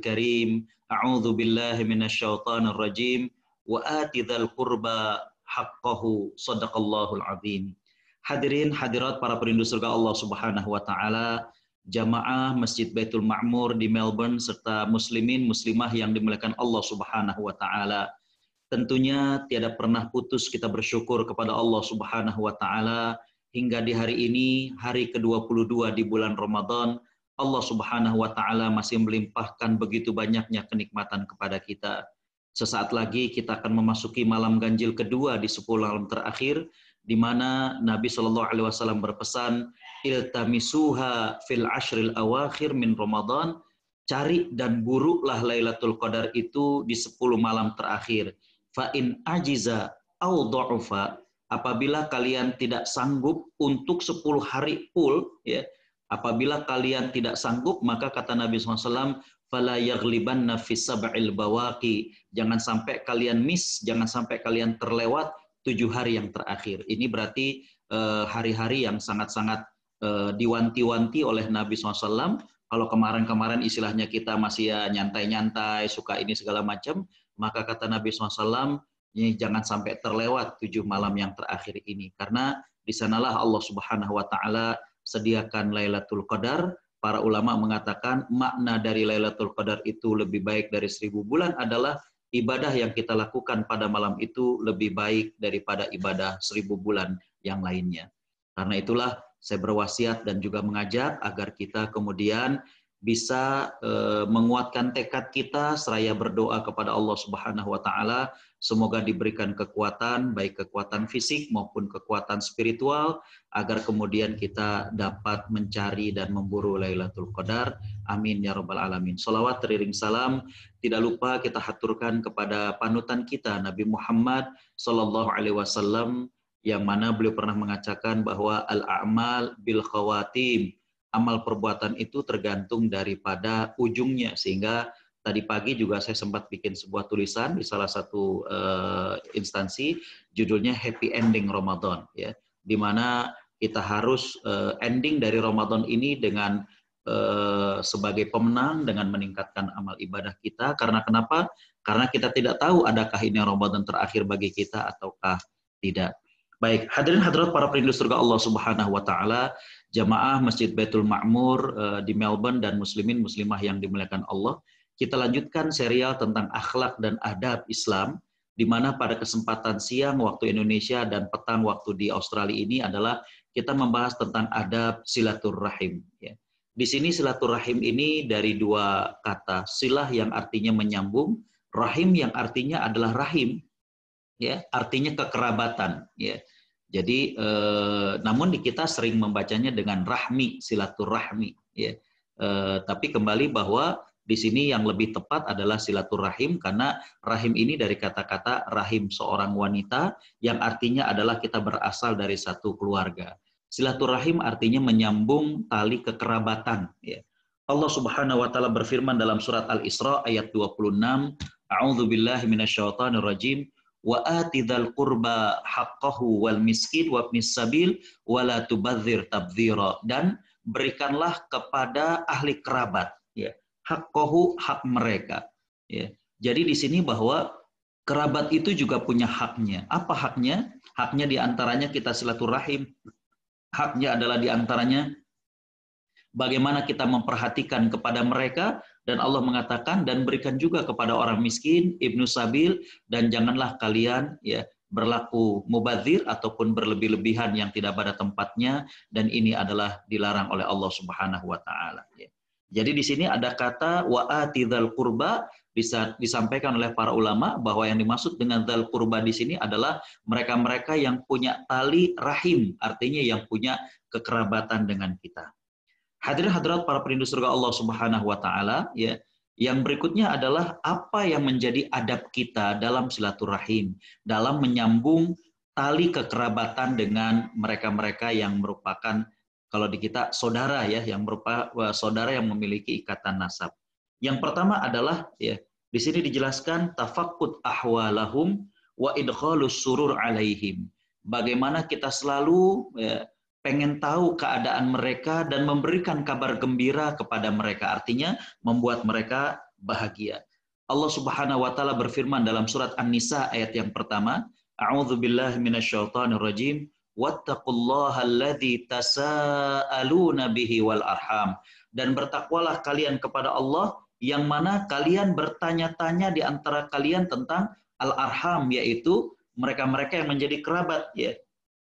Karim. A'udzu billahi minasyaitonir rajim. Wa atidzal qurba haqqahu. Shadaqallahul azim. Hadirin hadirat para perindu surga Allah Subhanahu wa taala, jamaah Masjid Baitul Ma'mur di Melbourne serta muslimin muslimah yang dimuliakan Allah Subhanahu wa taala. Tentunya tiada pernah putus kita bersyukur kepada Allah Subhanahu wa taala hingga di hari ini, hari ke-22 di bulan Ramadan, Allah Subhanahu wa taala masih melimpahkan begitu banyaknya kenikmatan kepada kita. Sesaat lagi kita akan memasuki malam ganjil kedua di 10 malam terakhir, di mana Nabi Shallallahu Alaihi Wasallam berpesan, iltamisuha fil ashril awakhir min Ramadan, cari dan buruklah Lailatul Qadar itu di 10 malam terakhir. Fa in ajiza au dha'ufa, apabila kalian tidak sanggup untuk 10 hari full, ya, apabila kalian tidak sanggup, maka kata Nabi SAW, fala yaghlibanna fis sab'il bawaqi, jangan sampai kalian miss, jangan sampai kalian terlewat 7 hari yang terakhir. Ini berarti hari-hari yang sangat-sangat diwanti-wanti oleh Nabi SAW. Kalau kemarin-kemarin istilahnya kita masih ya nyantai-nyantai, suka ini segala macam, maka kata Nabi SAW, jangan sampai terlewat 7 malam yang terakhir ini. Karena di sanalah Allah Subhanahu wa taala sediakan Lailatul Qadar. Para ulama mengatakan makna dari Lailatul Qadar itu lebih baik dari 1000 bulan adalah ibadah yang kita lakukan pada malam itu lebih baik daripada ibadah 1000 bulan yang lainnya. Karena itulah saya berwasiat dan juga mengajak agar kita kemudian bisa menguatkan tekad kita seraya berdoa kepada Allah Subhanahu wa taala, semoga diberikan kekuatan, baik kekuatan fisik maupun kekuatan spiritual, agar kemudian kita dapat mencari dan memburu Lailatul Qadar. Amin ya rabbal alamin. Shalawat teriring salam tidak lupa kita haturkan kepada panutan kita Nabi Muhammad sallallahu alaihi wasallam, yang mana beliau pernah mengatakan bahwa al-a'mal bil khawatim, amal perbuatan itu tergantung daripada ujungnya. Sehingga tadi pagi juga saya sempat bikin sebuah tulisan di salah satu instansi, judulnya Happy Ending Ramadan, ya, di mana kita harus ending dari Ramadan ini dengan sebagai pemenang dengan meningkatkan amal ibadah kita. Karena kenapa? Karena kita tidak tahu adakah ini Ramadan terakhir bagi kita ataukah tidak. Baik, hadirin hadirat para perindu surga Allah Subhanahu wa taala, jamaah Masjid Baitul Ma'mur di Melbourne dan muslimin muslimah yang dimuliakan Allah. Kita lanjutkan serial tentang akhlak dan adab Islam, di mana pada kesempatan siang waktu Indonesia dan petang waktu di Australia ini adalah kita membahas tentang adab silaturrahim. Ya. Di sini silaturrahim ini dari dua kata, silah yang artinya menyambung, rahim yang artinya adalah rahim, ya, artinya kekerabatan. Ya. Jadi, namun di kita sering membacanya dengan rahmi, silaturahmi. Ya. Tapi kembali bahwa di sini yang lebih tepat adalah silaturahim, karena rahim ini dari kata-kata rahim seorang wanita, yang artinya adalah kita berasal dari satu keluarga. Silaturahim artinya menyambung tali kekerabatan. Ya. Allah Subhanahu wa taala berfirman dalam surat Al-Isra ayat 26, A'udzu billahi minasyaitonir rajim, wa atidzal qurba haqqahu wal miskin wa ibnis sabil wa la tubadzir tabdzira, dan berikanlah kepada ahli kerabat, ya, haqqahu, hak mereka, ya. Jadi di sini bahwa kerabat itu juga punya haknya. Apa haknya? Haknya diantaranya kita silaturahim. Haknya adalah diantaranya bagaimana kita memperhatikan kepada mereka. Dan Allah mengatakan, dan berikan juga kepada orang miskin, ibnu sabil, dan janganlah kalian, ya, berlaku mubadzir ataupun berlebih-lebihan yang tidak pada tempatnya, dan ini adalah dilarang oleh Allah Subhanahu wa taala. Ya. Jadi di sini ada kata wa atidzal qurba, disampaikan oleh para ulama bahwa yang dimaksud dengan dzal qurba di sini adalah mereka-mereka yang punya tali rahim, artinya yang punya kekerabatan dengan kita. Hadirin hadirat para perindu surga Allah Subhanahu wa taala, ya. Yang berikutnya adalah apa yang menjadi adab kita dalam silaturahim, dalam menyambung tali kekerabatan dengan mereka-mereka yang merupakan, kalau di kita saudara, ya, yang merupakan saudara yang memiliki ikatan nasab. Yang pertama adalah, ya, di sini dijelaskan tafaqqud ahwalahum wa idkhalus surur alaihim. Bagaimana kita selalu, ya, pengen tahu keadaan mereka dan memberikan kabar gembira kepada mereka. Artinya membuat mereka bahagia. Allah Subhanahu wa taala berfirman dalam surat An-Nisa ayat yang pertama, A'udzu billahi minasyaitonir rajim, wattaqullaha alladzi tasaaluna bihi wal arham. Dan bertakwalah kalian kepada Allah yang mana kalian bertanya-tanya di antara kalian tentang al-arham, yaitu mereka-mereka yang menjadi kerabat, ya.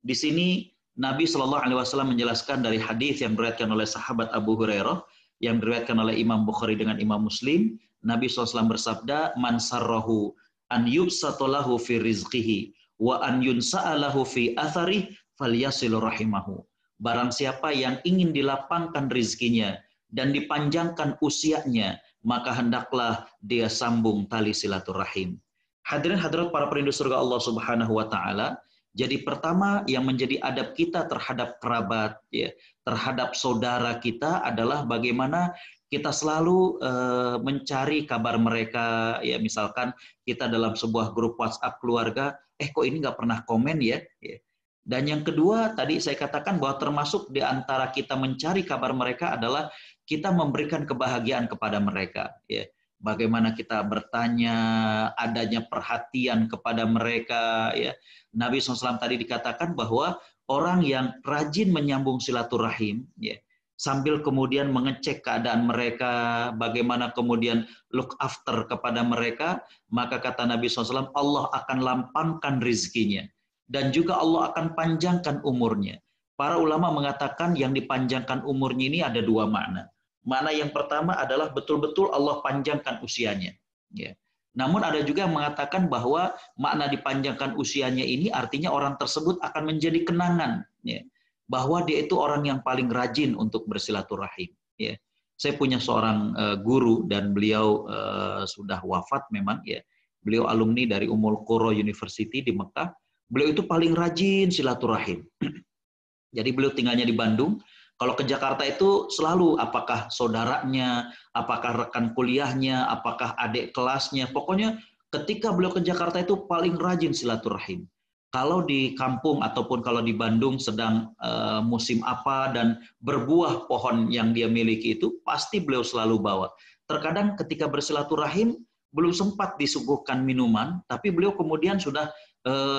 Di sini Nabi Shallallahu Alaihi Wasallam menjelaskan dari hadis yang diriwayatkan oleh sahabat Abu Hurairah, yang diriwayatkan oleh Imam Bukhari dengan Imam Muslim. Nabi SAW bersabda, "Man sarrahu an yubsatalahu fi rizqihi wa an yunsa'alahu fi athari falyasil rahimahu." Barang siapa yang ingin dilapangkan rizkinya dan dipanjangkan usianya, maka hendaklah dia sambung tali silaturahim. Hadirin hadirat para perindu surga Allah Subhanahu wa taala, jadi pertama yang menjadi adab kita terhadap kerabat, ya, terhadap saudara kita adalah bagaimana kita selalu mencari kabar mereka, ya, misalkan kita dalam sebuah grup WhatsApp keluarga, kok ini nggak pernah komen ya. Dan yang kedua tadi saya katakan bahwa termasuk di antara kita mencari kabar mereka adalah kita memberikan kebahagiaan kepada mereka, ya. Bagaimana kita bertanya, adanya perhatian kepada mereka, ya. Nabi SAW tadi dikatakan bahwa orang yang rajin menyambung silaturahim, ya, sambil kemudian mengecek keadaan mereka, bagaimana kemudian look after kepada mereka, maka kata Nabi SAW, Allah akan lampangkan rizkinya. Dan juga Allah akan panjangkan umurnya. Para ulama mengatakan yang dipanjangkan umurnya ini ada dua makna. Makna yang pertama adalah betul-betul Allah panjangkan usianya. Ya. Namun ada juga yang mengatakan bahwa makna dipanjangkan usianya ini artinya orang tersebut akan menjadi kenangan. Ya. Bahwa dia itu orang yang paling rajin untuk bersilaturahim. Ya. Saya punya seorang guru dan beliau sudah wafat memang. Ya. Beliau alumni dari Ummul Qura University di Mekah. Beliau itu paling rajin silaturahim. Jadi beliau tinggalnya di Bandung. Kalau ke Jakarta itu selalu apakah saudaranya, apakah rekan kuliahnya, apakah adik kelasnya. Pokoknya ketika beliau ke Jakarta itu paling rajin silaturahim. Kalau di kampung ataupun kalau di Bandung sedang musim apa dan berbuah pohon yang dia miliki itu, pasti beliau selalu bawa. Terkadang ketika bersilaturahim, belum sempat disuguhkan minuman, tapi beliau kemudian sudah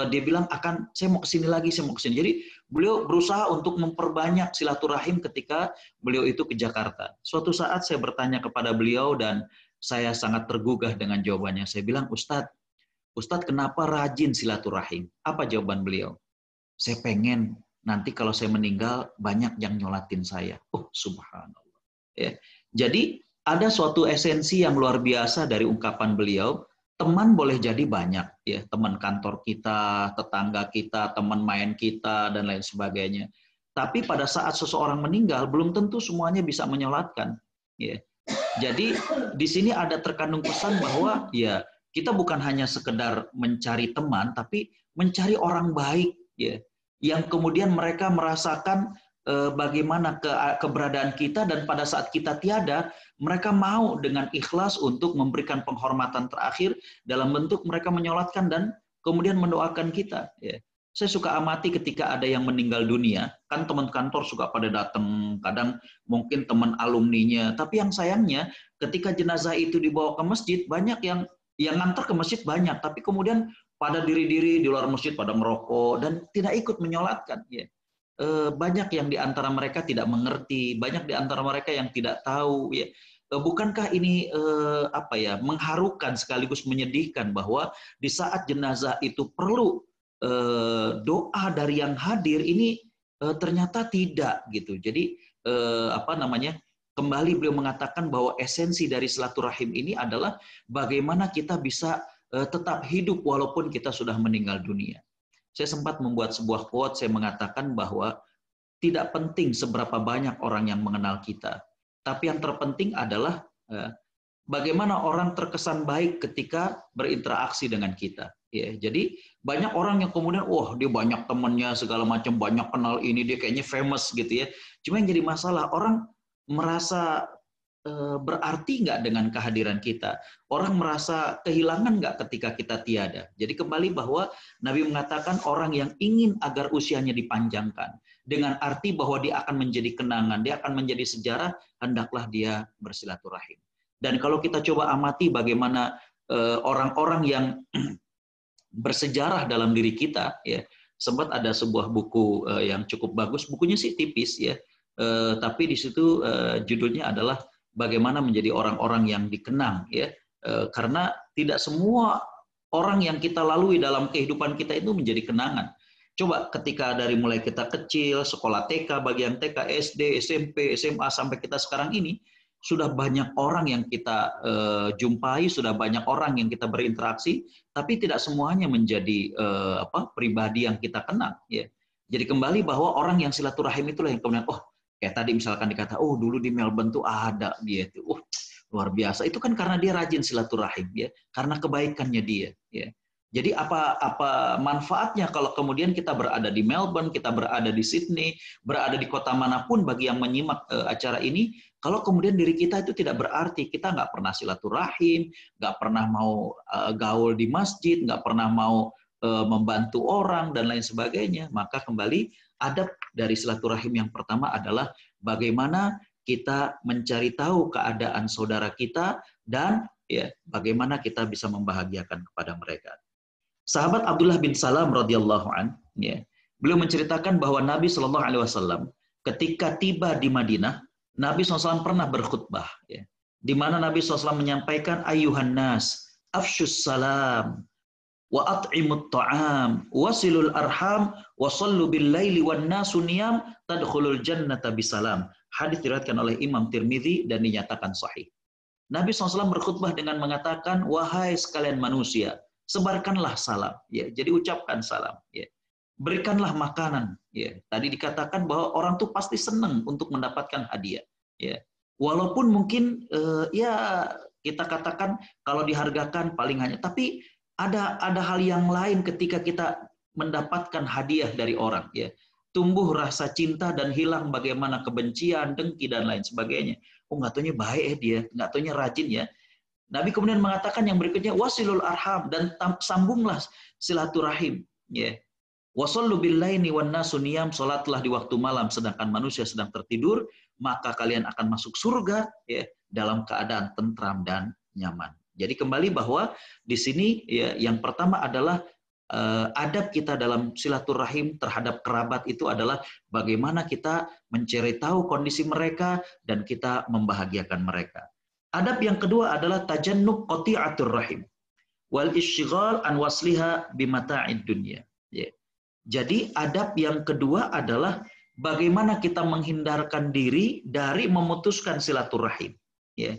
dia bilang saya mau kesini lagi, saya mau kesini. Jadi beliau berusaha untuk memperbanyak silaturahim ketika beliau itu ke Jakarta. Suatu saat saya bertanya kepada beliau dan saya sangat tergugah dengan jawabannya. Saya bilang, Ustadz kenapa rajin silaturahim? Apa jawaban beliau? Saya pengen nanti kalau saya meninggal banyak yang nyolatin saya. Oh, subhanallah. Ya. Jadi ada suatu esensi yang luar biasa dari ungkapan beliau. Teman boleh jadi banyak, ya, teman kantor kita, tetangga kita, teman main kita, dan lain sebagainya. Tapi pada saat seseorang meninggal, belum tentu semuanya bisa menyolatkan. Ya. Jadi di sini ada terkandung pesan bahwa ya kita bukan hanya sekedar mencari teman, tapi mencari orang baik, ya, yang kemudian mereka merasakan bagaimana keberadaan kita dan pada saat kita tiada, mereka mau dengan ikhlas untuk memberikan penghormatan terakhir dalam bentuk mereka menyolatkan dan kemudian mendoakan kita. Ya. Saya suka amati ketika ada yang meninggal dunia, kan teman kantor suka pada datang, kadang mungkin teman alumninya, tapi yang sayangnya ketika jenazah itu dibawa ke masjid, banyak yang ngantar ke masjid banyak, tapi kemudian pada diri-diri di luar masjid pada ngerokok dan tidak ikut menyolatkan. Ya. Banyak yang di antara mereka tidak mengerti, banyak di antara mereka yang tidak tahu, ya. Bukankah ini mengharukan sekaligus menyedihkan bahwa di saat jenazah itu perlu doa dari yang hadir, ini ternyata tidak gitu. Jadi kembali beliau mengatakan bahwa esensi dari silaturahim ini adalah bagaimana kita bisa tetap hidup walaupun kita sudah meninggal dunia. Saya sempat membuat sebuah quote, saya mengatakan bahwa tidak penting seberapa banyak orang yang mengenal kita. Tapi yang terpenting adalah bagaimana orang terkesan baik ketika berinteraksi dengan kita. Ya, jadi banyak orang yang kemudian, dia banyak temannya, segala macam, banyak kenal ini, dia kayaknya famous gitu ya. Cuma yang jadi masalah, orang merasa berarti nggak dengan kehadiran kita? Orang merasa kehilangan nggak ketika kita tiada? Jadi kembali bahwa Nabi mengatakan orang yang ingin agar usianya dipanjangkan dengan arti bahwa dia akan menjadi kenangan, dia akan menjadi sejarah, hendaklah dia bersilaturahim. Dan kalau kita coba amati bagaimana orang-orang yang bersejarah dalam diri kita, ya, sempat ada sebuah buku yang cukup bagus, bukunya sih tipis ya, tapi di situ judulnya adalah bagaimana menjadi orang-orang yang dikenang, ya, karena tidak semua orang yang kita lalui dalam kehidupan kita itu menjadi kenangan. Coba ketika dari mulai kita kecil, sekolah TK, bagi yang TK, SD, SMP, SMA, sampai kita sekarang ini, sudah banyak orang yang kita jumpai, sudah banyak orang yang kita berinteraksi, tapi tidak semuanya menjadi pribadi yang kita kenal. Ya. Jadi kembali bahwa orang yang silaturahim itulah yang kemudian, oh, kayak tadi misalkan dikata, oh dulu di Melbourne tuh ada dia itu, luar biasa. Itu kan karena dia rajin silaturahim, ya, karena kebaikannya dia. Ya. Jadi apa manfaatnya kalau kemudian kita berada di Melbourne, kita berada di Sydney, berada di kota manapun bagi yang menyimak acara ini, kalau kemudian diri kita itu tidak berarti, kita nggak pernah silaturahim, nggak pernah mau gaul di masjid, nggak pernah mau membantu orang, dan lain sebagainya, maka kembali adab dari silaturahim yang pertama adalah bagaimana kita mencari tahu keadaan saudara kita, dan ya bagaimana kita bisa membahagiakan kepada mereka. Sahabat Abdullah bin Salam radhiyallahu an, ya, beliau menceritakan bahwa Nabi Shallallahu Alaihi Wasallam ketika tiba di Madinah, Nabi SAW pernah berkhutbah, ya, di mana Nabi SAW menyampaikan, ayuhan nas, afshus salam, wa at'imut ta'am, wasilul arham, wa sallu bil laili wan nasu niyam, tadkhulul jannata bisalam. Hadis diriwayatkan oleh Imam Tirmidzi dan dinyatakan sahih. Nabi SAW berkhutbah dengan mengatakan, wahai sekalian manusia, sebarkanlah salam, ya. Jadi ucapkan salam, ya. Berikanlah makanan, ya. Tadi dikatakan bahwa orang tuh pasti senang untuk mendapatkan hadiah, ya. Walaupun mungkin ya kita katakan kalau dihargakan paling hanya, tapi ada hal yang lain ketika kita mendapatkan hadiah dari orang, ya. Tumbuh rasa cinta dan hilang bagaimana kebencian, dengki dan lain sebagainya. Oh, nggak taunya baik ya dia, nggak taunya rajin ya. Nabi kemudian mengatakan yang berikutnya, wasilul arham, dan sambunglah silaturahim, ya. Wasallu billaili wan nasu niyam, salatlah di waktu malam sedangkan manusia sedang tertidur, maka kalian akan masuk surga, ya, dalam keadaan tentram dan nyaman. Jadi kembali bahwa di sini, ya, yang pertama adalah adab kita dalam silaturahim terhadap kerabat itu adalah bagaimana kita mencari tahu kondisi mereka dan kita membahagiakan mereka. Adab yang kedua adalah tajannub qati'atur rahim wal isyighal an wasliha bimata'id dunya. Ya. Jadi adab yang kedua adalah bagaimana kita menghindarkan diri dari memutuskan silaturahim, ya.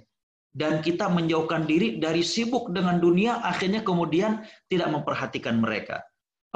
Dan kita menjauhkan diri dari sibuk dengan dunia, akhirnya kemudian tidak memperhatikan mereka.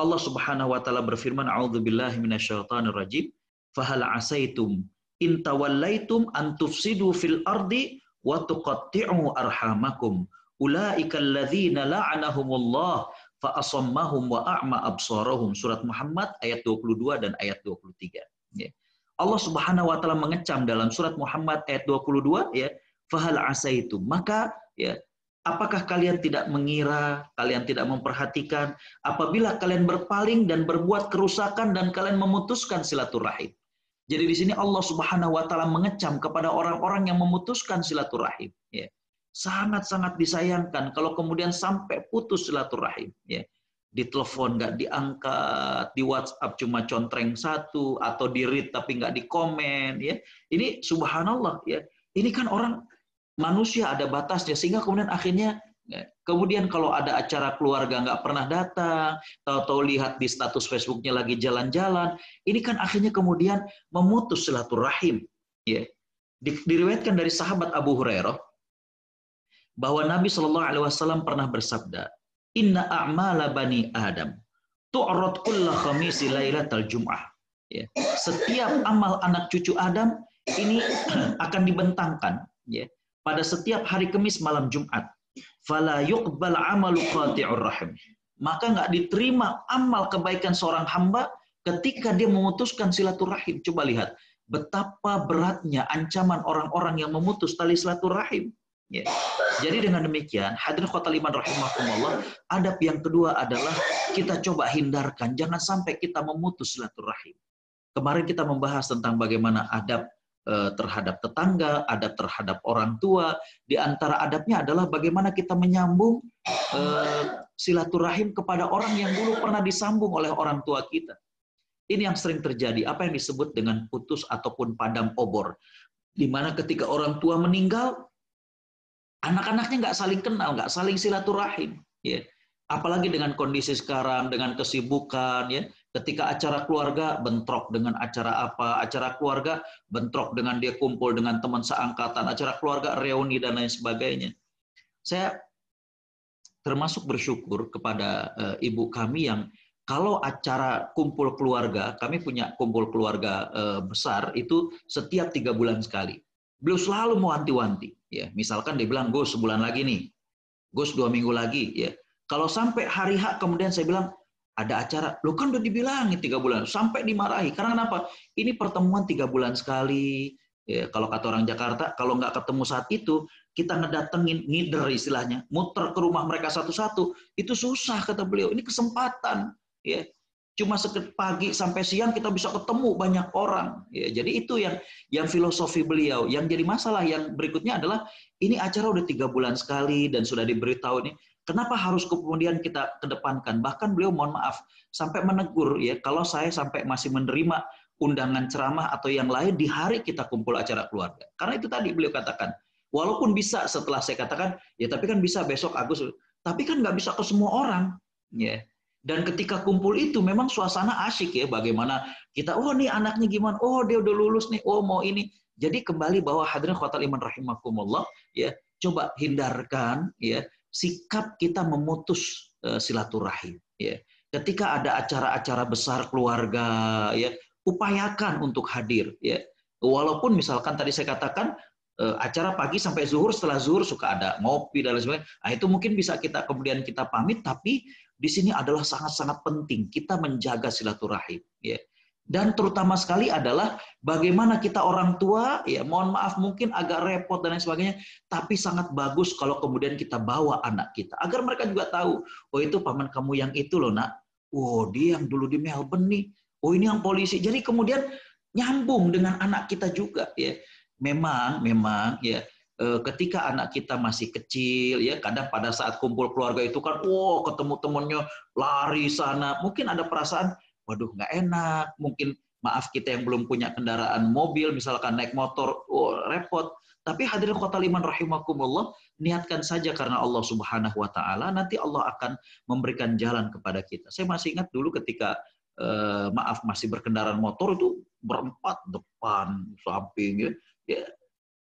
Allah Subhanahu wa taala berfirman, a'udzubillahi minasyaitonir rajim, fahal asaitum in tawallaitum an tufsidu fil ardi wa tuqatti'u arhamakum ulaika alladzina la'anahumullah fa asammahum wa a'ma absarahum. Surat Muhammad ayat 22 dan ayat 23, ya. Allah Subhanahu wa taala mengecam dalam surat Muhammad ayat 22, ya, fahal asaitum, maka, ya, apakah kalian tidak mengira, kalian tidak memperhatikan apabila kalian berpaling dan berbuat kerusakan dan kalian memutuskan silaturahim. Jadi di sini Allah Subhanahu wa taala mengecam kepada orang-orang yang memutuskan silaturahim, ya. Sangat-sangat disayangkan kalau kemudian sampai putus silaturahim, ya. Di telepon nggak diangkat, di WhatsApp cuma contreng satu, atau di read tapi nggak di komen, ya. Ini subhanallah, ya. Ini kan orang manusia ada batasnya, sehingga kemudian akhirnya, ya, kemudian kalau ada acara keluarga nggak pernah datang, tahu-tahu lihat di status Facebooknya lagi jalan-jalan, ini kan akhirnya kemudian memutus silaturahim, ya. Diriwayatkan dari sahabat Abu Hurairah bahwa Nabi Shallallahu Alaihi Wasallam pernah bersabda, Inna a'mala bani Adam tu'rad kulla khamisi lailatal jum'ah. Ya. Setiap amal anak cucu Adam ini akan dibentangkan, ya, pada setiap hari Kamis malam Jumat. Fala yuqbal amalu qati'ur rahim. Maka nggak diterima amal kebaikan seorang hamba ketika dia memutuskan silaturahim. Coba lihat betapa beratnya ancaman orang-orang yang memutus tali silaturahim. Ya. Jadi dengan demikian, hadirin khotal iman rahimakumullah, adab yang kedua adalah kita coba hindarkan, jangan sampai kita memutus silaturahim. Kemarin kita membahas tentang bagaimana adab terhadap tetangga, adab terhadap orang tua. Di antara adabnya adalah bagaimana kita menyambung silaturahim kepada orang yang dulu pernah disambung oleh orang tua kita. Ini yang sering terjadi, apa yang disebut dengan putus ataupun padam obor. Di mana ketika orang tua meninggal, anak-anaknya nggak saling kenal, nggak saling silaturahim. Ya. Apalagi dengan kondisi sekarang, dengan kesibukan, ya. Ketika acara keluarga bentrok dengan acara apa, acara keluarga bentrok dengan dia kumpul dengan teman seangkatan, acara keluarga reuni dan lain sebagainya. Saya termasuk bersyukur kepada ibu kami yang kalau acara kumpul keluarga, kami punya kumpul keluarga besar itu setiap 3 bulan sekali. Beliau selalu mewanti-wanti. Ya, misalkan dia bilang, Gus sebulan lagi nih, Gus 2 minggu lagi. Ya. Kalau sampai hari H kemudian saya bilang, ada acara, lo kan udah dibilangin 3 bulan, sampai dimarahi. Karena kenapa? Ini pertemuan 3 bulan sekali. Ya, kalau kata orang Jakarta, kalau nggak ketemu saat itu, kita ngedatengin, ngider istilahnya, muter ke rumah mereka satu-satu, itu susah kata beliau. Ini kesempatan. Ya, cuma pagi sampai siang kita bisa ketemu banyak orang. Ya, jadi itu yang filosofi beliau. Yang jadi masalah yang berikutnya adalah ini acara udah 3 bulan sekali dan sudah diberitahu ini. Kenapa harus kemudian kita kedepankan? Bahkan beliau mohon maaf sampai menegur ya kalau saya sampai masih menerima undangan ceramah atau yang lain di hari kita kumpul acara keluarga. Karena itu tadi beliau katakan, walaupun bisa setelah saya katakan ya tapi kan bisa besok Agus, tapi kan nggak bisa ke semua orang. Ya. Dan ketika kumpul itu memang suasana asyik ya, bagaimana kita, oh nih anaknya gimana, oh dia udah lulus nih, oh mau ini. Jadi kembali bahwa hadirin khotal iman rahimakumullah, ya coba hindarkan ya sikap kita memutus silaturahim. Ya. Ketika ada acara-acara besar keluarga, ya upayakan untuk hadir. Ya. Walaupun misalkan tadi saya katakan acara pagi sampai zuhur, setelah zuhur suka ada ngopi dan lain sebagainya. Nah, itu mungkin bisa kita kemudian kita pamit, tapi di sini adalah sangat-sangat penting kita menjaga silaturahim. Ya. Dan terutama sekali adalah bagaimana kita orang tua, ya mohon maaf mungkin agak repot dan lain sebagainya, tapi sangat bagus kalau kemudian kita bawa anak kita. Agar mereka juga tahu, oh itu paman kamu yang itu loh nak, oh dia yang dulu di Melbourne nih, oh ini yang polisi. Jadi kemudian nyambung dengan anak kita juga. Ya. Memang ya ketika anak kita masih kecil ya kadang pada saat kumpul keluarga itu kan ketemu temennya lari sana mungkin ada perasaan waduh nggak enak mungkin maaf kita yang belum punya kendaraan mobil misalkan naik motor repot tapi hadirin khotal iman rahimakumullah niatkan saja karena Allah Subhanahu wa taala nanti Allah akan memberikan jalan kepada kita. Saya masih ingat dulu ketika maaf masih berkendaraan motor itu berempat depan samping ya. Ya,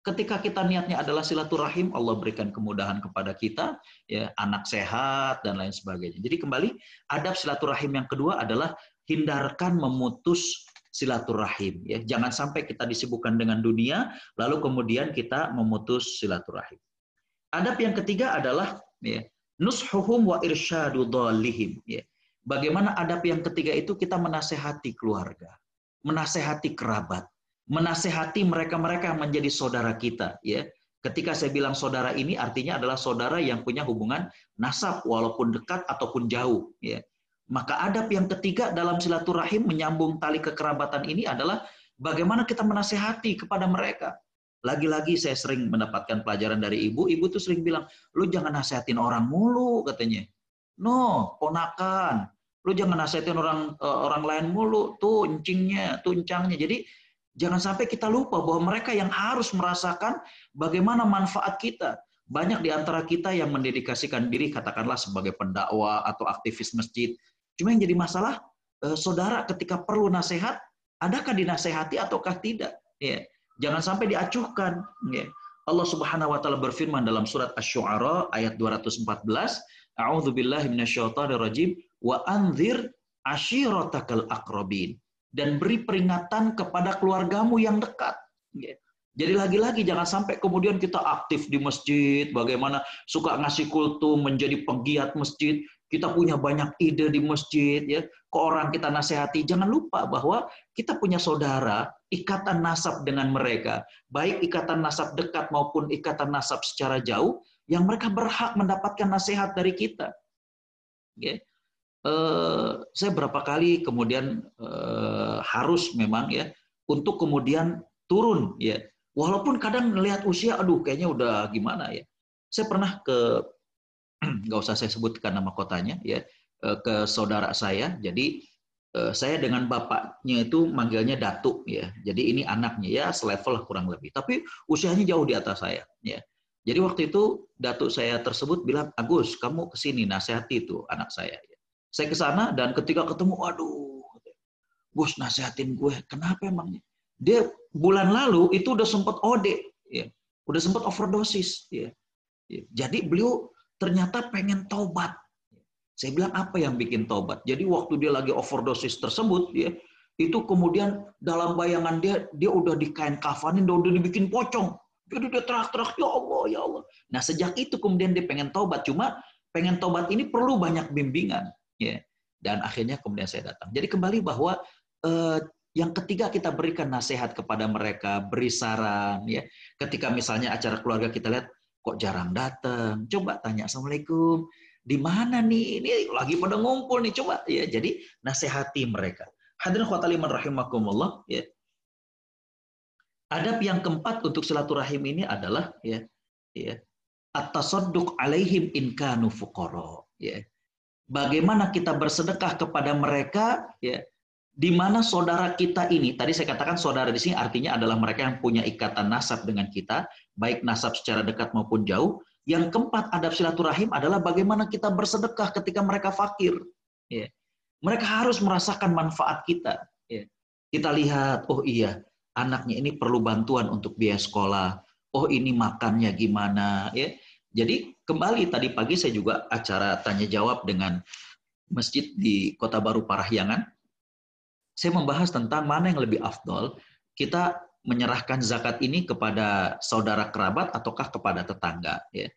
ketika kita niatnya adalah silaturahim, Allah berikan kemudahan kepada kita, ya, anak sehat dan lain sebagainya. Jadi kembali adab silaturahim yang kedua adalah hindarkan memutus silaturahim. Ya, jangan sampai kita disibukkan dengan dunia, lalu kemudian kita memutus silaturahim. Adab yang ketiga adalah ya, nushuhum wa irsyadu dhalihim. Ya. Bagaimana adab yang ketiga itu kita menasehati keluarga, menasehati kerabat. Menasehati mereka-mereka yang menjadi saudara kita ya. Ketika saya bilang saudara ini artinya adalah saudara yang punya hubungan nasab walaupun dekat ataupun jauh ya. Maka adab yang ketiga dalam silaturahim menyambung tali kekerabatan ini adalah bagaimana kita menasehati kepada mereka. Lagi-lagi saya sering mendapatkan pelajaran dari ibu tuh sering bilang, "Lu jangan nasehatin orang mulu," katanya. "No, ponakan. Lu jangan nasehatin orang lain mulu, tuh encingnya, tuh encangnya." Jadi jangan sampai kita lupa bahwa mereka yang harus merasakan bagaimana manfaat kita. Banyak di antara kita yang mendedikasikan diri katakanlah sebagai pendakwah atau aktivis masjid. Cuma yang jadi masalah, saudara ketika perlu nasihat, adakah dinasehati ataukah tidak? Ya. Jangan sampai diacuhkan. Ya. Allah Subhanahu wa taala berfirman dalam surat Asy-Syu'ara ayat 214, A'udzubillahi minasyaitonirrajim wa anzir ashiratakal aqrabin. Dan beri peringatan kepada keluargamu yang dekat. Jadi lagi-lagi jangan sampai kemudian kita aktif di masjid, bagaimana suka ngasih kultum, menjadi penggiat masjid, kita punya banyak ide di masjid, ya. Ke orang kita nasihati, jangan lupa bahwa kita punya saudara, ikatan nasab dengan mereka, baik ikatan nasab dekat maupun ikatan nasab secara jauh, yang mereka berhak mendapatkan nasihat dari kita. saya berapa kali kemudian harus memang ya untuk kemudian turun ya. Walaupun kadang melihat usia, aduh kayaknya udah gimana ya. Saya pernah ke, nggak usah saya sebutkan nama kotanya ya, ke saudara saya. Jadi saya dengan bapaknya itu manggilnya Datuk ya. Jadi ini anaknya ya selevel lah kurang lebih. Tapi usianya jauh di atas saya ya. Jadi waktu itu Datuk saya tersebut bilang, Agus, kamu kesini nasihati itu anak saya. Saya ke sana dan ketika ketemu, aduh, Gus nasihatin gue, kenapa emangnya? Dia bulan lalu itu udah sempat OD, ya, udah sempat overdosis, ya. Jadi beliau ternyata pengen taubat. Saya bilang apa yang bikin taubat? Jadi waktu dia lagi overdosis tersebut, ya, itu kemudian dalam bayangan dia udah di kain kafanin, udah dibikin pocong. Jadi dia teriak-teriak, ya Allah, ya Allah. Nah sejak itu kemudian dia pengen taubat, cuma pengen taubat ini perlu banyak bimbingan, ya. Dan akhirnya kemudian saya datang. Jadi kembali bahwa yang ketiga kita berikan nasihat kepada mereka, beri saran, ya. Ketika misalnya acara keluarga kita lihat kok jarang datang, coba tanya Assalamualaikum, di mana nih? Ini lagi pada ngumpul nih, coba ya. Jadi nasihati mereka. Hadirin khotaliman rahimakumullah, ya. Adab yang keempat untuk silaturahim ini adalah ya, at-tasadduq alaihim in kanu fuqara, ya. Bagaimana kita bersedekah kepada mereka, ya, di mana saudara kita ini, tadi saya katakan saudara di sini artinya adalah mereka yang punya ikatan nasab dengan kita, baik nasab secara dekat maupun jauh. Yang keempat, adab silaturahim adalah bagaimana kita bersedekah ketika mereka fakir. Ya. Mereka harus merasakan manfaat kita. Ya. Kita lihat, oh iya, anaknya ini perlu bantuan untuk biaya sekolah. Oh ini makannya gimana. Ya. Jadi kembali tadi pagi saya juga acara tanya jawab dengan masjid di Kota Baru Parahyangan. Saya membahas tentang mana yang lebih afdol, kita menyerahkan zakat ini kepada saudara kerabat ataukah kepada tetangga. Ya.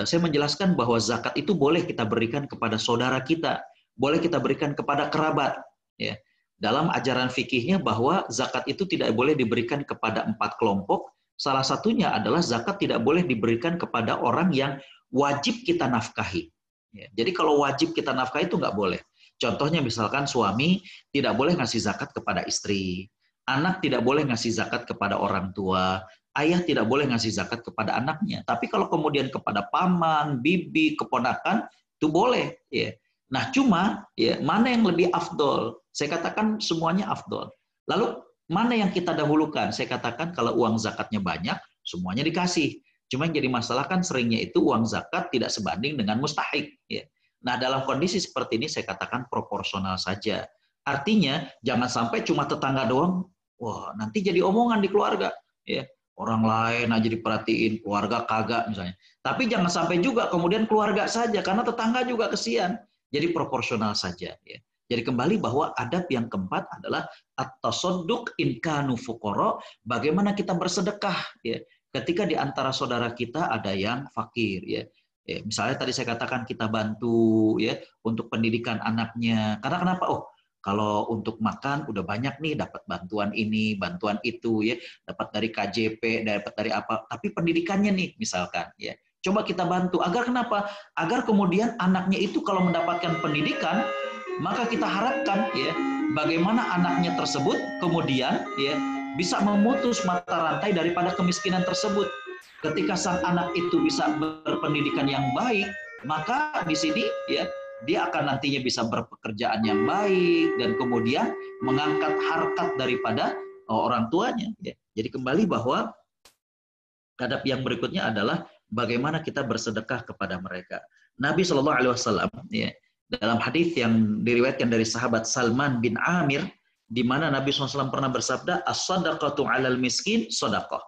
Saya menjelaskan bahwa zakat itu boleh kita berikan kepada saudara kita, boleh kita berikan kepada kerabat. Ya. Dalam ajaran fikihnya bahwa zakat itu tidak boleh diberikan kepada 4 kelompok. Salah satunya adalah zakat tidak boleh diberikan kepada orang yang wajib kita nafkahi. Ya. Jadi kalau wajib kita nafkahi itu nggak boleh. Contohnya misalkan suami tidak boleh ngasih zakat kepada istri, anak tidak boleh ngasih zakat kepada orang tua, ayah tidak boleh ngasih zakat kepada anaknya. Tapi kalau kemudian kepada paman, bibi, keponakan, itu boleh. Ya. Nah cuma ya, mana yang lebih afdol? Saya katakan semuanya afdol. Lalu mana yang kita dahulukan? Saya katakan kalau uang zakatnya banyak, semuanya dikasih. Cuma yang jadi masalah kan seringnya itu uang zakat tidak sebanding dengan mustahik. Ya. Nah, dalam kondisi seperti ini saya katakan proporsional saja. Artinya, jangan sampai cuma tetangga doang, wah nanti jadi omongan di keluarga. Ya, orang lain aja diperhatiin, keluarga kagak misalnya. Tapi jangan sampai juga kemudian keluarga saja, karena tetangga juga kesian. Jadi proporsional saja. Ya. Jadi kembali bahwa adab yang keempat adalah at-tasadduq in kanu fuqara, bagaimana kita bersedekah. Ya. Ketika di antara saudara kita ada yang fakir. Ya. Ya, misalnya tadi saya katakan kita bantu ya untuk pendidikan anaknya. Karena kenapa? Oh, kalau untuk makan udah banyak nih dapat bantuan ini, bantuan itu ya, dapat dari KJP, dapat dari apa. Tapi pendidikannya nih misalkan ya. Coba kita bantu agar kenapa? Agar kemudian anaknya itu kalau mendapatkan pendidikan, maka kita harapkan ya bagaimana anaknya tersebut kemudian ya bisa memutus mata rantai daripada kemiskinan tersebut. Ketika sang anak itu bisa berpendidikan yang baik, maka di sini ya dia akan nantinya bisa berpekerjaan yang baik dan kemudian mengangkat harkat daripada orang tuanya. Ya. Jadi kembali bahwa adab yang berikutnya adalah bagaimana kita bersedekah kepada mereka. Nabi Shallallahu Alaihi Wasallam ya, dalam hadis yang diriwayatkan dari sahabat Salman bin Amir, di mana Nabi SAW pernah bersabda, as-sadaqatu 'alal miskin sadaqah.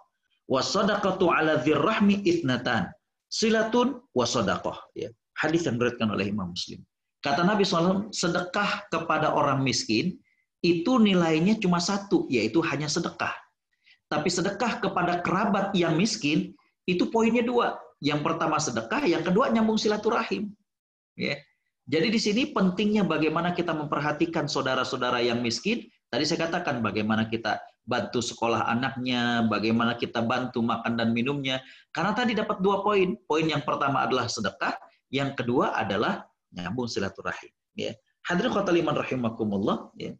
Wasadaqatu ala dzirrahmi ithnatan. Silatun wasadaqah. Ya. Hadis yang diriwayatkan oleh Imam Muslim. Kata Nabi SAW, sedekah kepada orang miskin, itu nilainya cuma satu, yaitu hanya sedekah. Tapi sedekah kepada kerabat yang miskin, itu poinnya 2. Yang pertama sedekah, yang kedua nyambung silaturahim. Ya. Jadi di sini pentingnya bagaimana kita memperhatikan saudara-saudara yang miskin. Tadi saya katakan bagaimana kita bantu sekolah anaknya, bagaimana kita bantu makan dan minumnya. Karena tadi dapat 2 poin. Poin yang pertama adalah sedekah, yang kedua adalah nyambung silaturahim. Ya. Hadirin khotbah iman rahimakumullah, ya.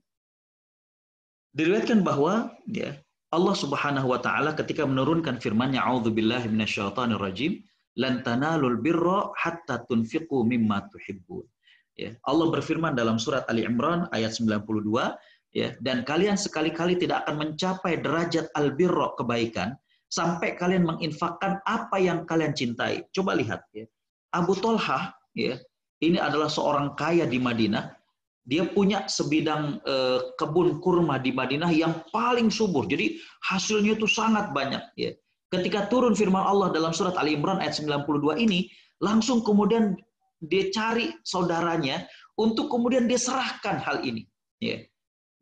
Diriwayatkan bahwa ya Allah Subhanahu wa taala ketika menurunkan firman-Nya a'udzubillahi minasyaitonir rajim, lan tanalul birra hatta tunfiqu mimma tuhibbun. Ya, Allah berfirman dalam surat Ali Imran ayat 92, ya, dan kalian sekali-kali tidak akan mencapai derajat albirra, kebaikan, sampai kalian menginfakkan apa yang kalian cintai. Coba lihat, ya. Abu Thalhah, ya, ini adalah seorang kaya di Madinah. Dia punya sebidang kebun kurma di Madinah yang paling subur. Jadi hasilnya itu sangat banyak. Ya. Ketika turun firman Allah dalam surat Ali Imran ayat 92 ini, langsung kemudian dia cari saudaranya untuk kemudian dia serahkan hal ini. Ya.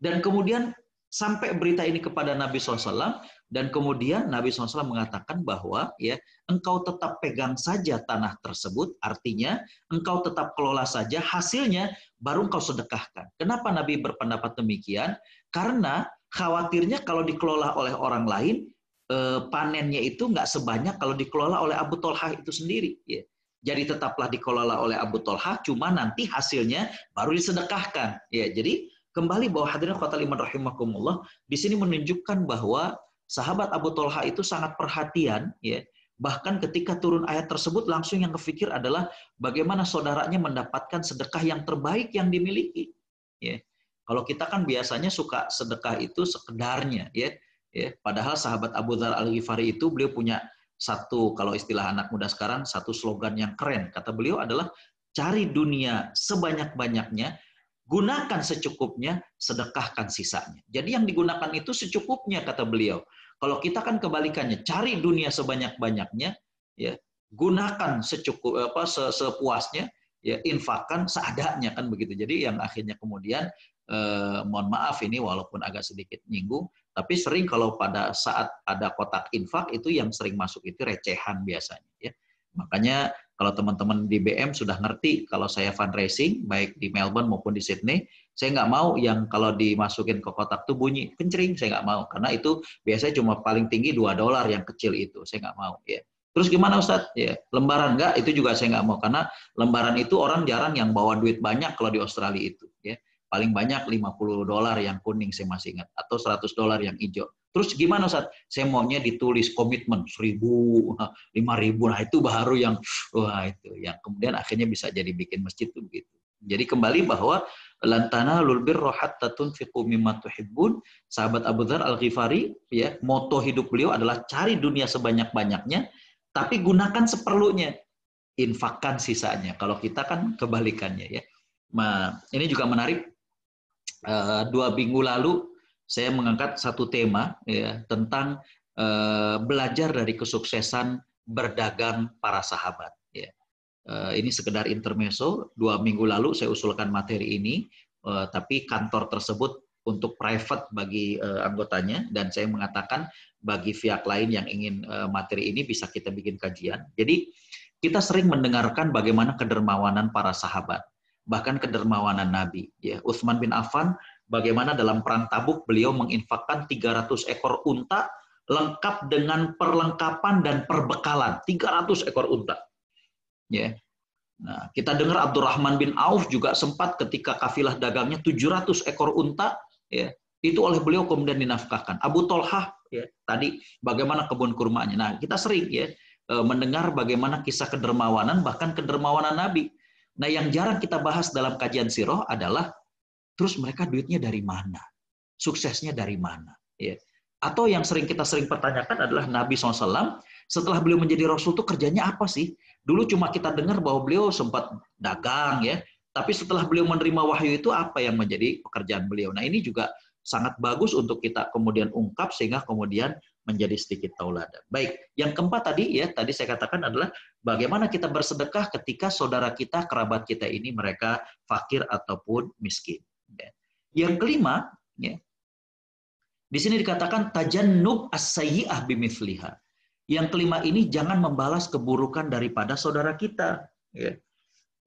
Dan kemudian sampai berita ini kepada Nabi SAW, dan kemudian Nabi SAW mengatakan bahwa ya engkau tetap pegang saja tanah tersebut, artinya engkau tetap kelola saja, hasilnya baru engkau sedekahkan. Kenapa Nabi berpendapat demikian? Karena khawatirnya kalau dikelola oleh orang lain, panennya itu nggak sebanyak kalau dikelola oleh Abu Thalhah itu sendiri. Ya. Jadi tetaplah dikelola oleh Abu Thalhah, cuma nanti hasilnya baru disedekahkan. Ya, jadi kembali bahwa hadirin khotbah iman rahimakumullah, di sini menunjukkan bahwa sahabat Abu Thalhah itu sangat perhatian, ya. Bahkan ketika turun ayat tersebut langsung yang kepikir adalah bagaimana saudaranya mendapatkan sedekah yang terbaik yang dimiliki. Ya. Kalau kita kan biasanya suka sedekah itu sekedarnya, ya. Ya. Padahal sahabat Abu Dzar Al-Ghifari itu beliau punya satu, kalau istilah anak muda sekarang, satu slogan yang keren. Kata beliau adalah cari dunia sebanyak-banyaknya, gunakan secukupnya, sedekahkan sisanya. Jadi yang digunakan itu secukupnya, kata beliau. Kalau kita kan kebalikannya, cari dunia sebanyak-banyaknya, ya, gunakan sepuasnya, ya, infakkan seadanya, kan begitu. Jadi yang akhirnya kemudian mohon maaf ini walaupun agak sedikit nyinggung, tapi sering kalau pada saat ada kotak infak itu yang sering masuk itu recehan biasanya, ya. Makanya kalau teman-teman di BM sudah ngerti, kalau saya fundraising, baik di Melbourne maupun di Sydney, saya nggak mau yang kalau dimasukin ke kotak tuh bunyi kencring, saya nggak mau. Karena itu biasanya cuma paling tinggi $2 yang kecil itu, saya nggak mau. Ya. Terus gimana Ustadz? Ya, lembaran nggak? Itu juga saya nggak mau. Karena lembaran itu orang jarang yang bawa duit banyak kalau di Australia itu. Ya. Paling banyak $50 yang kuning, saya masih ingat. Atau $100 yang hijau. Terus gimana Ustaz? Saya maunya ditulis komitmen 1.000, 5.000. Nah itu baru yang wah itu yang kemudian akhirnya bisa jadi bikin masjid itu begitu. Jadi kembali bahwa lantana lulbir hatta tunfiqu mimma tuhibbun. Sahabat Abu Dzar Al-Ghifari, ya, moto hidup beliau adalah cari dunia sebanyak-banyaknya, tapi gunakan seperlunya, infakkan sisanya. Kalau kita kan kebalikannya, ya. Nah, ini juga menarik. 2 minggu lalu saya mengangkat satu tema, ya, tentang belajar dari kesuksesan berdagang para sahabat. Ya. Ini sekedar intermezzo. 2 minggu lalu saya usulkan materi ini, tapi kantor tersebut untuk private bagi anggotanya, dan saya mengatakan bagi pihak lain yang ingin materi ini bisa kita bikin kajian. Jadi kita sering mendengarkan bagaimana kedermawanan para sahabat, bahkan kedermawanan Nabi. Ya. Utsman bin Affan, bagaimana dalam perang Tabuk beliau menginfakkan 300 ekor unta lengkap dengan perlengkapan dan perbekalan. 300 ekor unta. Ya. Nah, kita dengar Abdurrahman bin Auf juga sempat ketika kafilah dagangnya 700 ekor unta, ya, itu oleh beliau kemudian dinafkahkan. Abu Thalhah, ya, tadi bagaimana kebun kurmanya. Nah, kita sering, ya, mendengar bagaimana kisah kedermawanan, bahkan kedermawanan Nabi. Nah, yang jarang kita bahas dalam kajian sirah adalah terus mereka duitnya dari mana? Suksesnya dari mana? Ya. Atau yang kita sering pertanyakan adalah Nabi SAW, setelah beliau menjadi Rasul itu kerjanya apa sih? Dulu cuma kita dengar bahwa beliau sempat dagang, ya. Tapi setelah beliau menerima wahyu itu apa yang menjadi pekerjaan beliau? Nah ini juga sangat bagus untuk kita kemudian ungkap sehingga kemudian menjadi sedikit tauladan. Baik, yang keempat tadi, ya, tadi saya katakan adalah bagaimana kita bersedekah ketika saudara kita, kerabat kita ini mereka fakir ataupun miskin. Yang kelima, ya, di sini dikatakan tajannub as-sayyi'ah bimithliha. Yang kelima ini jangan membalas keburukan daripada saudara kita. Ya.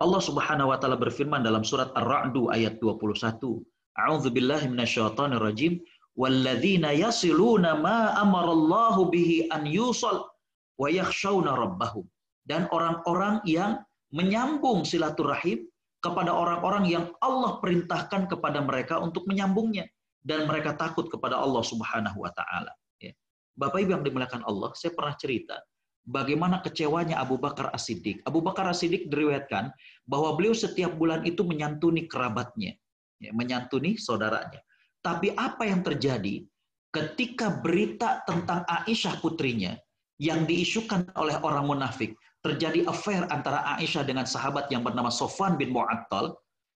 Allah Subhanahu wa taala berfirman dalam surat Ar-Ra'd ayat 21. A'udzubillahi minasyaitonirrajim. Walladzina yasiluna ma amarallahu bihi an yusal wa yakhshawna rabbahum. Dan orang-orang yang menyambung silaturahim kepada orang-orang yang Allah perintahkan kepada mereka untuk menyambungnya dan mereka takut kepada Allah Subhanahu wa taala. Ya. Bapak Ibu yang dimuliakan Allah, saya pernah cerita bagaimana kecewanya Abu Bakar As-Siddiq. Abu Bakar As-Siddiq diriwayatkan bahwa beliau setiap bulan itu menyantuni kerabatnya, ya, menyantuni saudaranya. Tapi apa yang terjadi ketika berita tentang Aisyah putrinya yang diisukan oleh orang munafik, terjadi affair antara Aisyah dengan sahabat yang bernama Sofwan bin Mu'attal,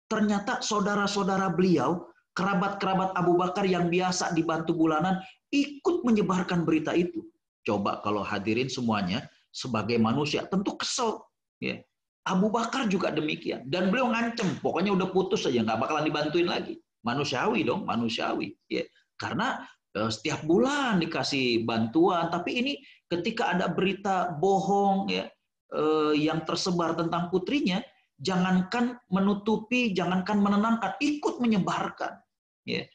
ternyata saudara-saudara beliau, kerabat-kerabat Abu Bakar yang biasa dibantu bulanan, ikut menyebarkan berita itu. Coba kalau hadirin semuanya, sebagai manusia, tentu kesel. Ya. Abu Bakar juga demikian. Dan beliau ngancem, pokoknya udah putus saja, nggak bakalan dibantuin lagi. Manusiawi dong, manusiawi. Ya. Karena setiap bulan dikasih bantuan, tapi ini ketika ada berita bohong, ya, yang tersebar tentang putrinya, jangankan menutupi, jangankan menenangkan, ikut menyebarkan. Ya.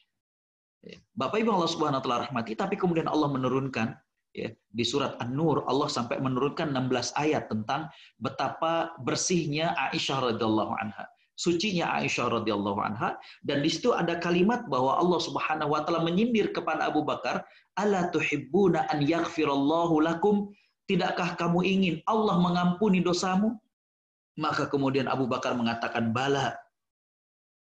Bapak Ibu Allah Subhanahu wa taala rahmati, tapi kemudian Allah menurunkan, ya, di surat An-Nur Allah sampai menurunkan 16 ayat tentang betapa bersihnya Aisyah radhiyallahu anha. Sucinya Aisyah radhiyallahu anha, dan di situ ada kalimat bahwa Allah Subhanahu wa taala menyindir kepada Abu Bakar, "Ala tuhibbuna an yaghfirallahu lakum?" Tidakkah kamu ingin Allah mengampuni dosamu? Maka kemudian Abu Bakar mengatakan, "Bala,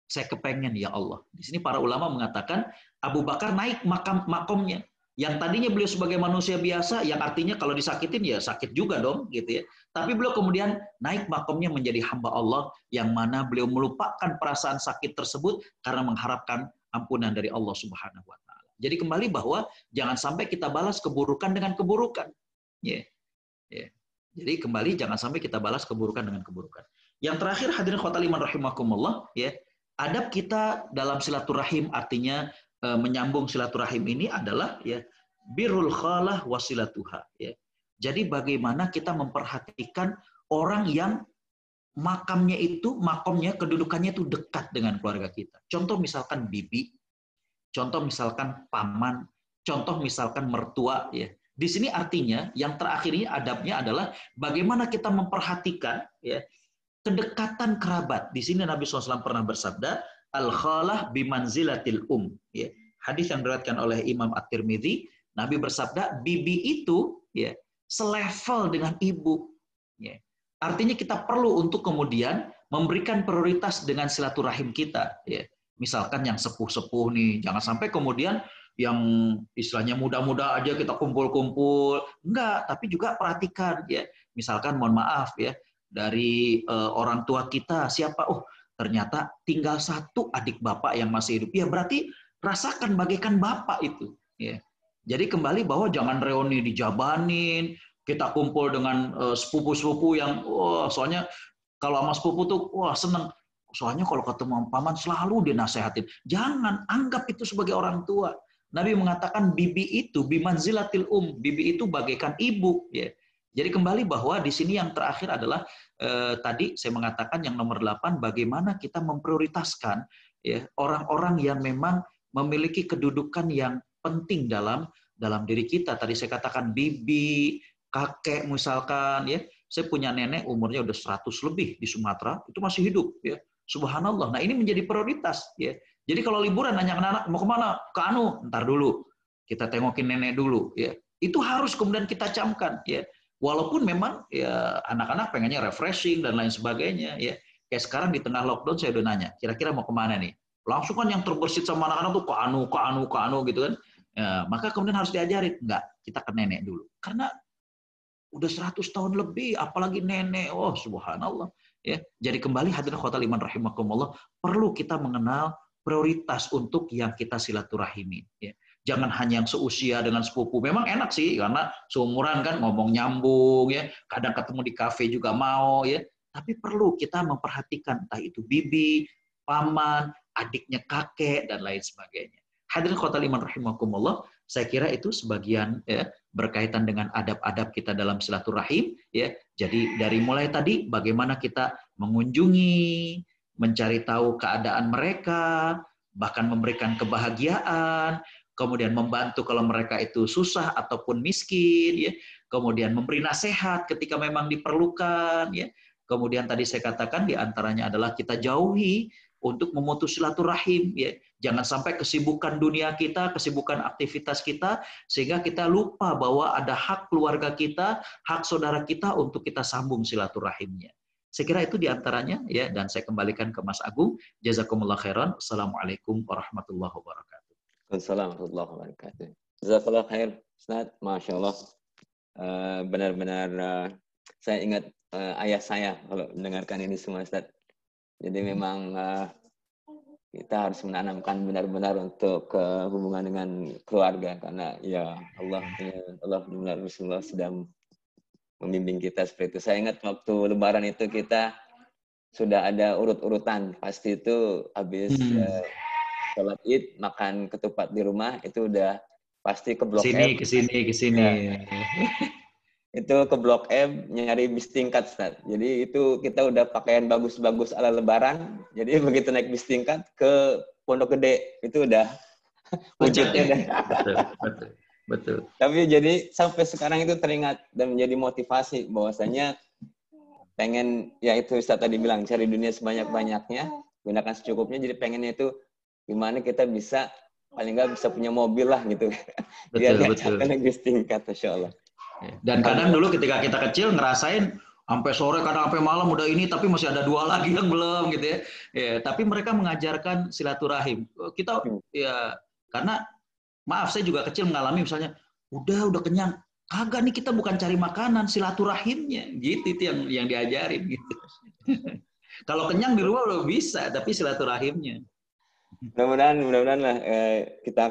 saya kepengen ya Allah." Di sini para ulama mengatakan Abu Bakar naik makomnya. Yang tadinya beliau sebagai manusia biasa, yang artinya kalau disakitin ya sakit juga dong, gitu ya. Tapi beliau kemudian naik makomnya menjadi hamba Allah, yang mana beliau melupakan perasaan sakit tersebut karena mengharapkan ampunan dari Allah Subhanahu wa taala. Jadi kembali bahwa jangan sampai kita balas keburukan dengan keburukan. Ya. Ya. Jadi kembali jangan sampai kita balas keburukan dengan keburukan. Yang terakhir hadirin khotal iman rahimakumullah, ya. Adab kita dalam silaturahim, artinya menyambung silaturahim ini adalah, ya, birrul khalah wasilatuha, ya. Jadi bagaimana kita memperhatikan orang yang makomnya, kedudukannya itu dekat dengan keluarga kita. Contoh misalkan bibi, contoh misalkan paman, contoh misalkan mertua, ya. Di sini artinya yang terakhir ini adabnya adalah bagaimana kita memperhatikan, ya, kedekatan kerabat. Di sini Nabi SAW pernah bersabda, al-khalah bimanzilatil ya. Hadis yang diriwayatkan oleh Imam At-Tirmidzi, Nabi bersabda, bibi itu, ya, selevel dengan ibu. Ya. Artinya kita perlu untuk kemudian memberikan prioritas dengan silaturahim kita. Ya. Misalkan yang sepuh-sepuh nih, jangan sampai kemudian yang istilahnya muda-muda aja kita kumpul-kumpul. Enggak, tapi juga perhatikan, ya. Misalkan mohon maaf, ya, dari orang tua kita siapa, oh ternyata tinggal satu adik bapak yang masih hidup, ya berarti rasakan bagaikan bapak itu, ya. Jadi kembali bahwa jangan reuni dijabanin, kita kumpul dengan sepupu-sepupu yang soalnya kalau sama sepupu tuh seneng, soalnya kalau ketemu paman selalu dinasehatin. Jangan anggap itu sebagai orang tua. Nabi mengatakan bibi itu bimanzilatil bibi itu bagaikan ibu, ya. Jadi kembali bahwa di sini yang terakhir adalah tadi saya mengatakan yang nomor 8, bagaimana kita memprioritaskan, ya, orang-orang yang memang memiliki kedudukan yang penting dalam diri kita. Tadi saya katakan bibi, kakek misalkan, ya. Saya punya nenek umurnya udah 100 lebih di Sumatera, itu masih hidup, ya. Subhanallah. Nah, ini menjadi prioritas, ya. Jadi kalau liburan nanya ke anak mau kemana? Ke anu, ntar dulu. Kita tengokin nenek dulu, ya. Itu harus kemudian kita camkan, ya. Walaupun memang ya anak-anak pengennya refreshing dan lain sebagainya, ya. Kayak sekarang di tengah lockdown saya udah nanya, kira-kira mau kemana nih? Langsung kan yang terbersit sama anak-anak tuh ke anu gitu kan. Ya, maka kemudian harus diajarin, enggak, kita ke nenek dulu. Karena udah 100 tahun lebih, apalagi nenek, oh subhanallah. Ya. Jadi kembali hadirin khotal iman rahimakumullah, perlu kita mengenal prioritas untuk yang kita silaturahimi. Ya. Jangan hanya yang seusia dengan sepupu. Memang enak sih karena seumuran kan ngomong nyambung, ya. Kadang ketemu di kafe juga mau, ya. Tapi perlu kita memperhatikan entah itu bibi, paman, adiknya kakek dan lain sebagainya. Hadirin khotal iman rahimakumullah, saya kira itu sebagian, ya, berkaitan dengan adab-adab kita dalam silaturahim, ya. Jadi dari mulai tadi bagaimana kita mengunjungi, mencari tahu keadaan mereka, bahkan memberikan kebahagiaan, kemudian membantu kalau mereka itu susah ataupun miskin, ya. Kemudian memberi nasihat ketika memang diperlukan, ya. Kemudian tadi saya katakan di antaranya adalah kita jauhi untuk memutus silaturahim, ya. Jangan sampai kesibukan dunia kita, kesibukan aktivitas kita, sehingga kita lupa bahwa ada hak keluarga kita, hak saudara kita untuk kita sambung silaturahimnya. Saya kira itu di antaranya, ya. Dan saya kembalikan ke Mas Agung. Jazakumullah khairan. Assalamualaikum warahmatullahi wabarakatuh. Assalamualaikum warahmatullahi wabarakatuh. Jazakallah khair, Ustaz. Masya Allah. Benar-benar saya ingat ayah saya kalau mendengarkan ini semua, Ustaz. Jadi memang kita harus menanamkan benar-benar untuk hubungan dengan keluarga, karena ya Allah benar Rasulullah sudah membimbing kita seperti itu. Saya ingat waktu Lebaran itu kita sudah ada urut-urutan, pasti itu habis sholat Id makan ketupat di rumah itu udah pasti ke Blok M. Ke sini. Ya. Itu ke Blok M nyari bis tingkat, Ustaz. Jadi itu kita udah pakaian bagus-bagus ala Lebaran. Jadi begitu naik bis tingkat ke Pondok Gede itu udah wujudnya. Betul. Tapi jadi sampai sekarang itu teringat dan menjadi motivasi bahwasanya pengen, ya itu Ustaz tadi bilang, cari dunia sebanyak-banyaknya, gunakan secukupnya. Jadi pengennya itu gimana kita bisa paling nggak bisa punya mobil lah gitu. Biar nggak capek naik bis tingkat, Masya Allah. Dan kadang dulu ketika kita kecil ngerasain sampai sore, kadang sampai malam udah ini, tapi masih ada 2 lagi yang belum gitu ya. Tapi mereka mengajarkan silaturahim. Kita ya, karena maaf saya juga kecil mengalami misalnya udah kenyang, kagak nih, kita bukan cari makanan, silaturahimnya gitu, itu yang diajarin gitu. Kalau kenyang di rumah udah bisa, tapi silaturahimnya. Mudah-mudahan lah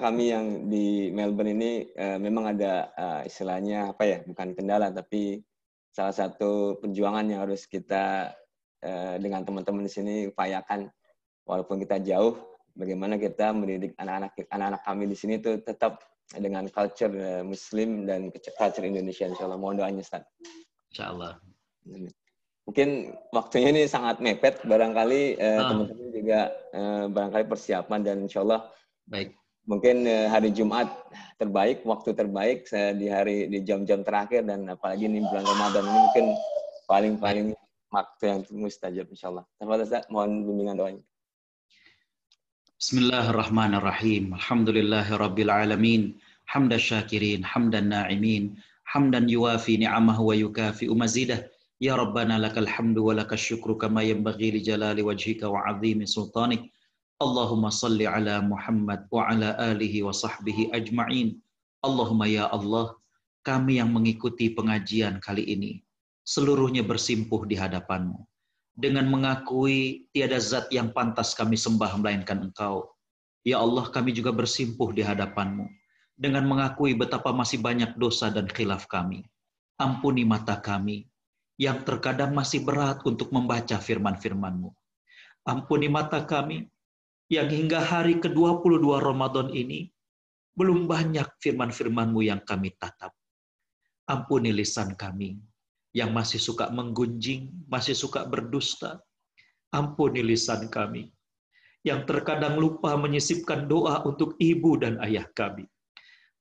kami yang di Melbourne ini memang ada istilahnya apa ya, bukan kendala tapi salah satu perjuangan yang harus kita dengan teman-teman di sini upayakan, walaupun kita jauh, bagaimana kita mendidik anak-anak kami di sini itu tetap dengan culture Muslim dan culture Indonesia. Insyaallah, mohon doanya, Ustaz. Insyaallah. Mungkin waktunya ini sangat mepet, barangkali teman-teman juga barangkali persiapan, dan insya Allah baik. Mungkin hari Jumat terbaik, waktu terbaik di jam-jam terakhir, dan apalagi ini bulan Ramadan ini mungkin paling waktu yang mustajab, insya Allah. Mohon bimbingan doanya. Bismillahirrahmanirrahim. Alhamdulillahirabbil alamin. Hamdan syakirin, hamdan na'imin, hamdan yuwafi ni'amahu wa yukafi'u mazidah. Ya Rabbana lakal hamdu wa lakal syukru kama yanbaghi li jalali wajhika wa 'azimi sultanik. Allahumma salli ala Muhammad wa ala alihi wa sahbihi ajma'in. Allahumma ya Allah, kami yang mengikuti pengajian kali ini seluruhnya bersimpuh di hadapan-Mu dengan mengakui tiada zat yang pantas kami sembah melainkan Engkau. Ya Allah, kami juga bersimpuh di hadapan-Mu dengan mengakui betapa masih banyak dosa dan khilaf kami. Ampuni mata kami yang terkadang masih berat untuk membaca firman-firman-Mu. Ampuni mata kami yang hingga hari ke-22 Ramadan ini belum banyak firman-firman-Mu yang kami tatap. Ampuni lisan kami yang masih suka menggunjing, masih suka berdusta. Ampuni lisan kami yang terkadang lupa menyisipkan doa untuk ibu dan ayah kami.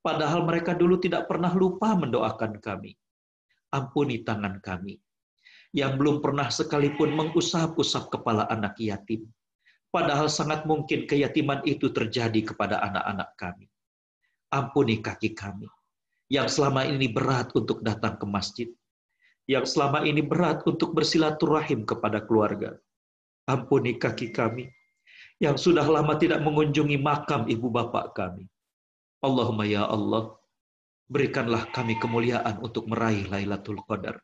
Padahal mereka dulu tidak pernah lupa mendoakan kami. Ampuni tangan kami yang belum pernah sekalipun mengusap-usap kepala anak yatim. Padahal sangat mungkin keyatiman itu terjadi kepada anak-anak kami. Ampuni kaki kami yang selama ini berat untuk datang ke masjid, yang selama ini berat untuk bersilaturahim kepada keluarga. Ampuni kaki kami yang sudah lama tidak mengunjungi makam ibu bapak kami. Allahumma ya Allah, berikanlah kami kemuliaan untuk meraih Lailatul Qadar.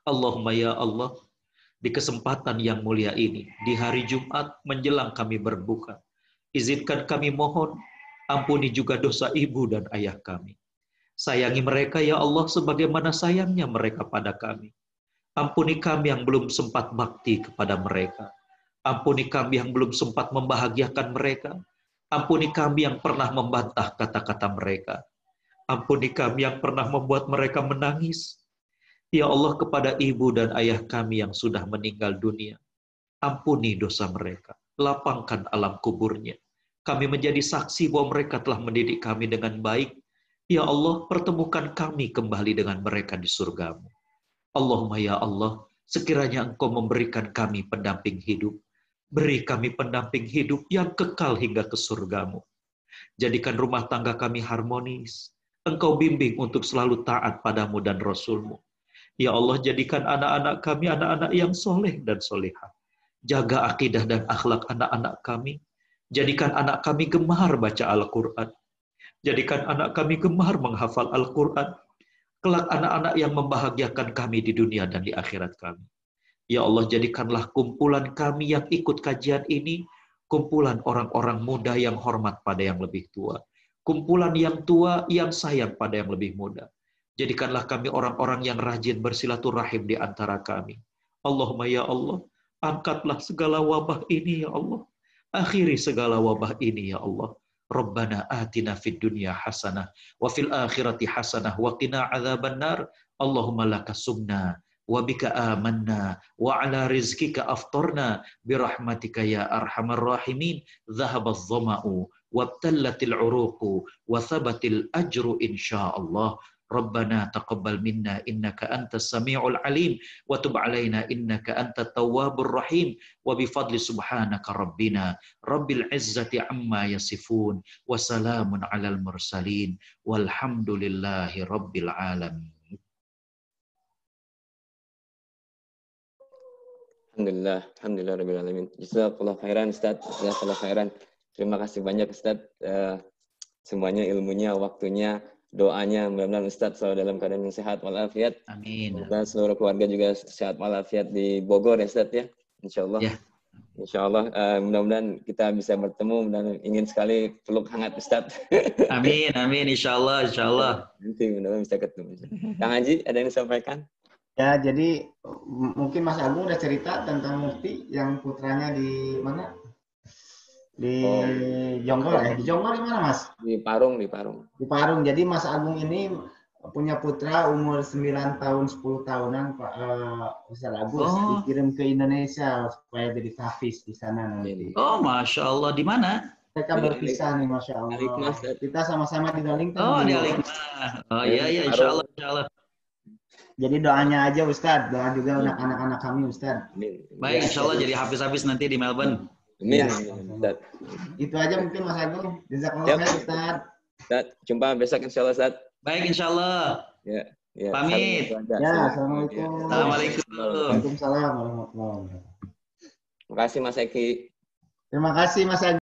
Allahumma ya Allah, di kesempatan yang mulia ini, di hari Jumat menjelang kami berbuka, izinkan kami mohon, ampuni juga dosa ibu dan ayah kami. Sayangi mereka ya Allah sebagaimana sayangnya mereka pada kami. Ampuni kami yang belum sempat bakti kepada mereka. Ampuni kami yang belum sempat membahagiakan mereka. Ampuni kami yang pernah membantah kata-kata mereka. Ampuni kami yang pernah membuat mereka menangis. Ya Allah, kepada ibu dan ayah kami yang sudah meninggal dunia, ampuni dosa mereka, lapangkan alam kuburnya. Kami menjadi saksi bahwa mereka telah mendidik kami dengan baik. Ya Allah, pertemukan kami kembali dengan mereka di surga-Mu. Allahumma ya Allah, Sekiranya Engkau memberikan kami pendamping hidup, beri kami pendamping hidup yang kekal hingga ke surgamu. Jadikan rumah tangga kami harmonis. Engkau bimbing untuk selalu taat padamu dan Rasulmu. Ya Allah, jadikan anak-anak kami anak-anak yang soleh dan solehah. Jaga akidah dan akhlak anak-anak kami. Jadikan anak kami gemar baca Al-Quran. Jadikan anak kami gemar menghafal Al-Quran. Kelak anak-anak yang membahagiakan kami di dunia dan di akhirat kami. Ya Allah, jadikanlah kumpulan kami yang ikut kajian ini, kumpulan orang-orang muda yang hormat pada yang lebih tua. Kumpulan yang tua yang sayang pada yang lebih muda. Jadikanlah kami orang-orang yang rajin bersilaturahim di antara kami. Allahumma ya Allah, angkatlah segala wabah ini ya Allah. Akhiri segala wabah ini ya Allah. Rabbana atina fid dunya hasanah wa fil akhirati hasanah wa qina adzabannar. Allahumma laka sumna wa bika amanna wa ala rizqika aftarna birahmatika ya arhamar rahimin. Dhahabadh dhama'u wabtallatil uruqu wa thabatil ajru insyaallah. Rabbana taqabbal minna innaka antas samiul alim wa tub alaina innaka antat tawwabur rahim wa bi fadli subhanaka rabbina rabbil izzati amma yasifun wa salamun alal mursalin walhamdulillahi rabbil alamin. Alhamdulillah rabbil alamin. Jazakallahu khairan Ustaz, jazakallahu khairan. Terima kasih banyak Ustaz, semuanya ilmunya, waktunya, doanya, mudah-mudahan Ustaz selalu dalam keadaan yang sehat walafiat. Amin. Dan seluruh keluarga juga sehat walafiat di Bogor ya Ustaz ya, insyaallah. Ya. Insyaallah, mudah-mudahan kita bisa bertemu dan ingin sekali peluk hangat Ustaz. Amin, amin, insyaallah, insyaallah. Nanti mudah-mudahan bisa ketemu. Kang Haji, ada yang disampaikan? Ya, jadi mungkin Mas Agung udah cerita tentang Mufti yang putranya di mana? Di Jonggol ya? Di Jonggol di mana, Mas? Di Parung, di Parung. Di Parung. Jadi Mas Agung ini punya putra umur 9 tahun, 10 tahunan, Pak Ustaz Agus, dikirim ke Indonesia supaya jadi tahfiz di sana nanti. Oh, Masya Allah. Di mana? Mereka berpisah nih, Masya Allah. Kita sama-sama di Darlington. Oh, di Darlington. Oh, iya, insyaallah, insyaallah. Jadi doanya aja Ustadz, doa juga untuk anak-anak kami Ustadz. Baik, insyaallah jadi hafiz-hafiz nanti di Melbourne. Amin. Ya. Itu aja mungkin Mas Agung. Jazakallah khair Ustadz. Ustadz, jumpa besok insyaallah Ustadz. Baik, insyaallah. Ya. Pamit. Ya, assalamualaikum. Assalamualaikum. Waalaikumsalam warahmatullahi wabarakatuh. Terima kasih Mas Eki. Terima kasih Mas Agung.